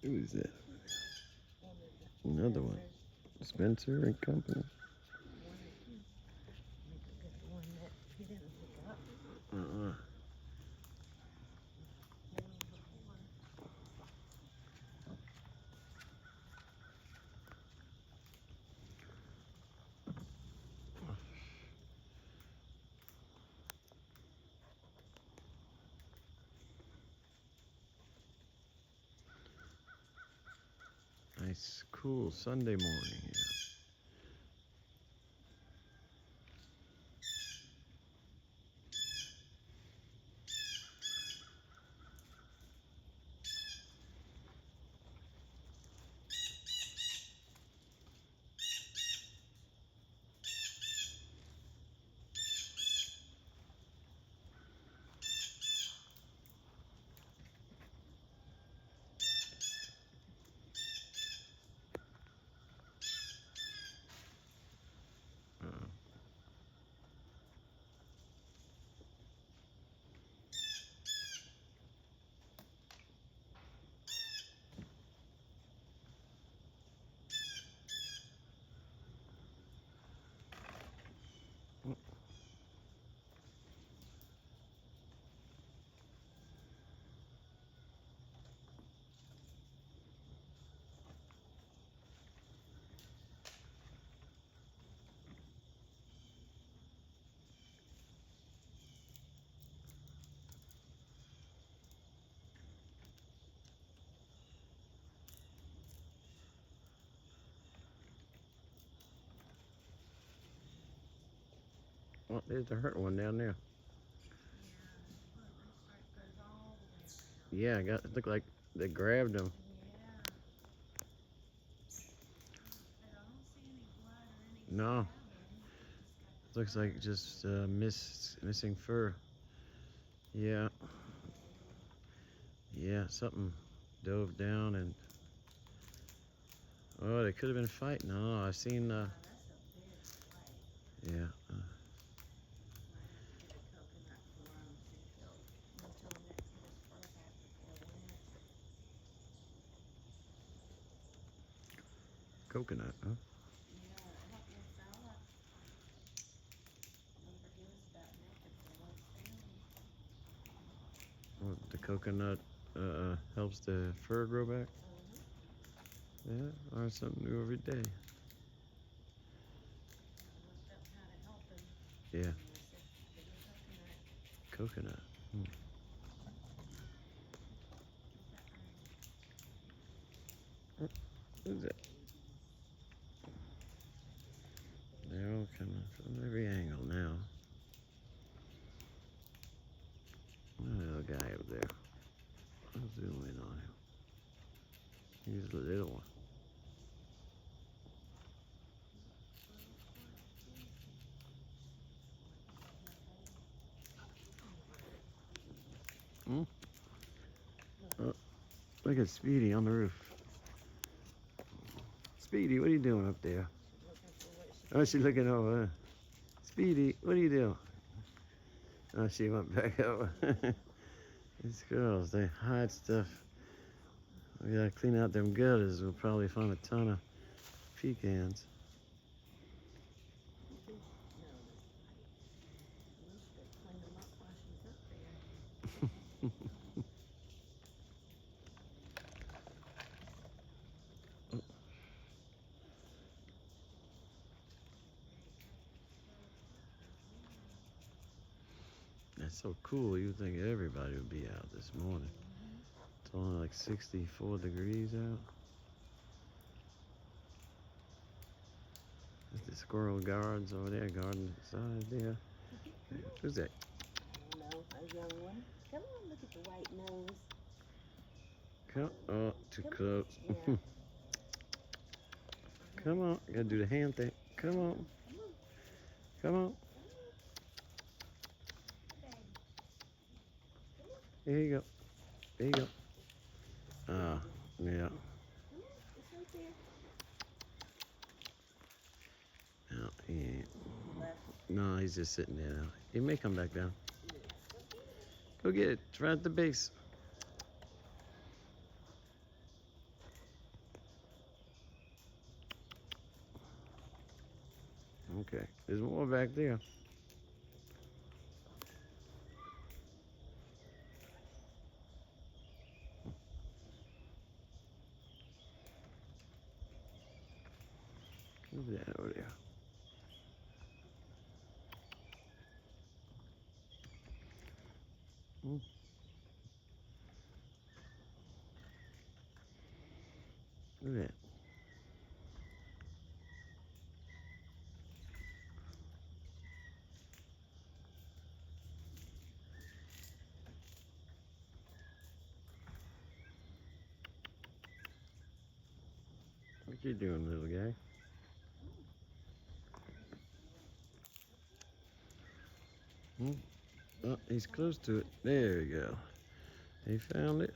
Who is that? Another one. Spencer and Company. Uh-uh. Nice, cool Sunday morning here. Uh, oh, there's the hurt one down there. Yeah, it looked like they grabbed him. No, looks like just missing fur. Yeah, yeah, something dove down and oh, they could have been fighting. No, I've seen. Yeah. Coconut, huh? Well, the coconut helps the fur grow back. Yeah, learn something new every day. Yeah, coconut. What is that? They're all coming from every angle now. Little guy up there. I'll zoom in on him. He's the little one. Hmm? Oh, look at Speedy on the roof. Speedy, what are you doing up there? Oh, she's looking over. Speedy, what are you doing? Oh, she went back up. These girls, they hide stuff. We gotta clean out them gutters. We'll probably find a ton of pecans. That's so cool. You'd think everybody would be out this morning. It's only like 64 degrees out. There's the squirrel guards over there, guarding the side there. Who's that? No, a young one. Come on, look at the white nose. Come on, too close. Yeah. Come on, gotta do the hand thing. Come on. Come on. Here you go. There you go. Ah, yeah. It's right there. No, he ain't. No, he's just sitting there now. He may come back down. Go get it. It's right at the base. Okay, there's more back there. Look at that over there. Hmm. Look at that. What you doing, little guy? Hmm? Oh, he's close to it. There we go. He found it.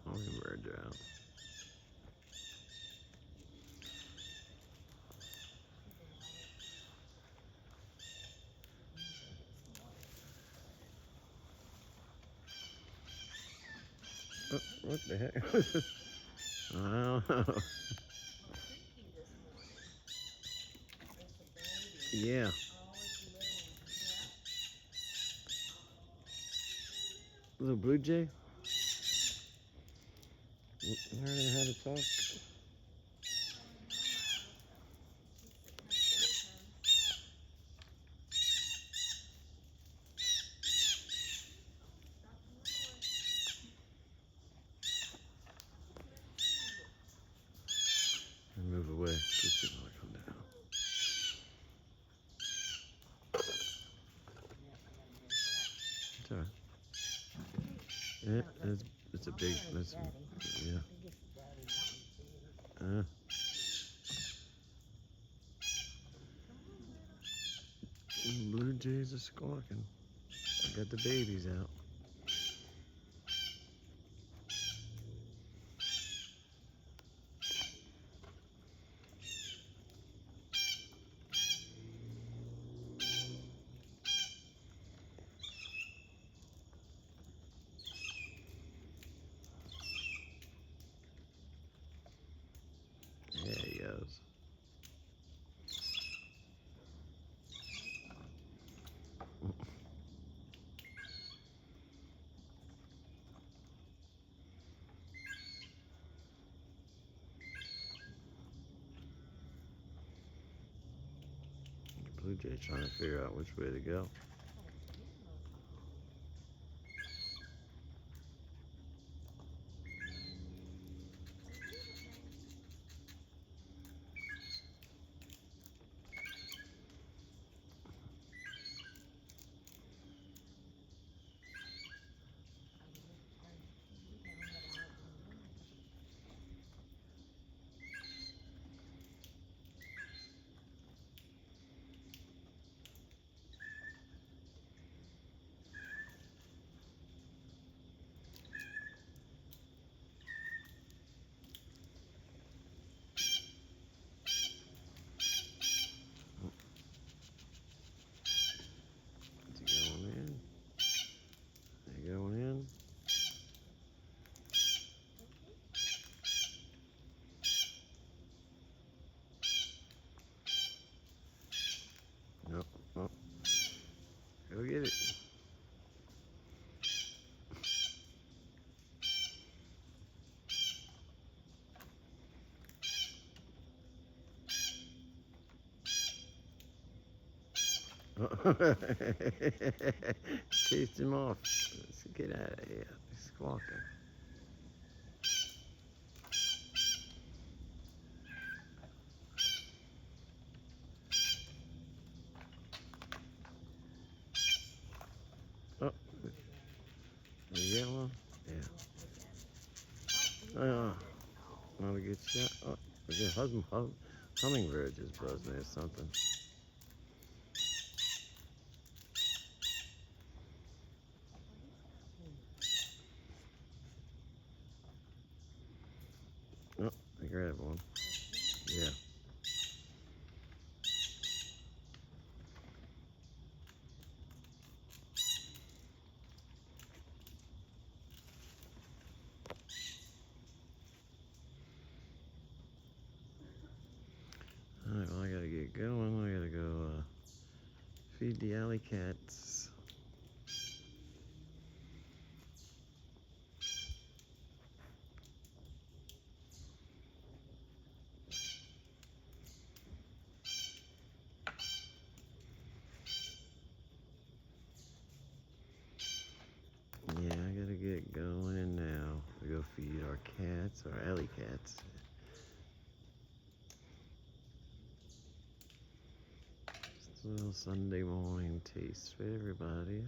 Hummingbirds are out. Oh, what the heck? I don't know. Yeah. Little blue jay? Learning how to talk. And move away. Just didn't want to come down. It's alright. Yeah, it's a big, yeah. Blue jays are squawking. I got the babies out. There he goes. Blue jay trying to figure out which way to go. Going in. Nope. Oh. Go get it. Chased him off. Let's get out of here. He's squawking. Oh, you get one? Yeah. Oh, want to get shot? Oh, we got hummingbird just buzzing or something. grab one. Yeah. Alright, well I gotta get going. I gotta go feed the alley cats. Yeah, I gotta get going now. We go feed our cats, our alley cats. Just a little Sunday morning taste for everybody.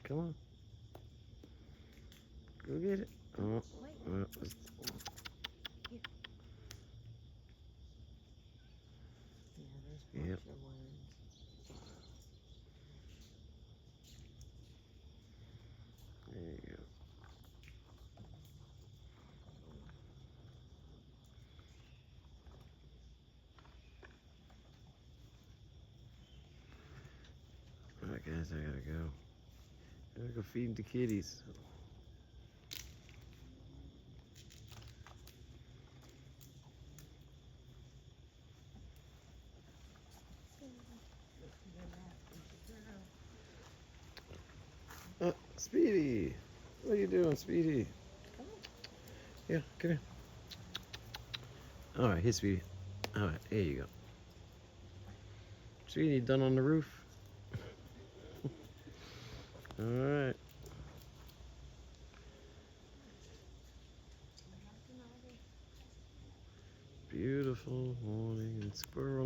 Come on. Go get it. Oh, well, yep. There you go. Alright guys, I gotta go. I gotta go feed the kitties. Speedy! What are you doing, Speedy? Come on. Yeah, come here. Alright, here, Speedy. Alright, there you go. Speedy, done on the roof? Alright. Beautiful morning in Squirrel